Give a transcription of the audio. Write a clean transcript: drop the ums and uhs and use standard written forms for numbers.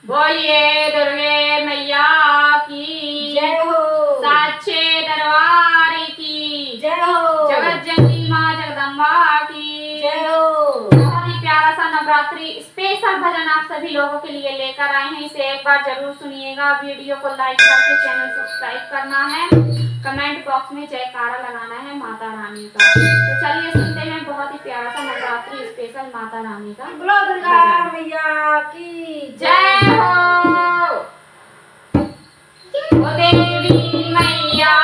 बोलिए दुर्गे मैया की जय हो। साचे दरबार की जय हो। जगत जननी माँ जगदम्बा की जय हो। बहुत ही प्यारा सा नवरात्रि स्पेशल भजन आप सभी लोगों के लिए लेकर आए हैं। इसे एक बार जरूर सुनिएगा। वीडियो को लाइक करके चैनल सब्सक्राइब करना है। कमेंट बॉक्स में जयकारा लगाना है माता रानी का। तो चलिए सुनते हैं बहुत ही प्यारा सा नवरात्रि स्पेशल माता रानी का। बोलो दुर्गा मैया की जय हो। ओ देवी मैया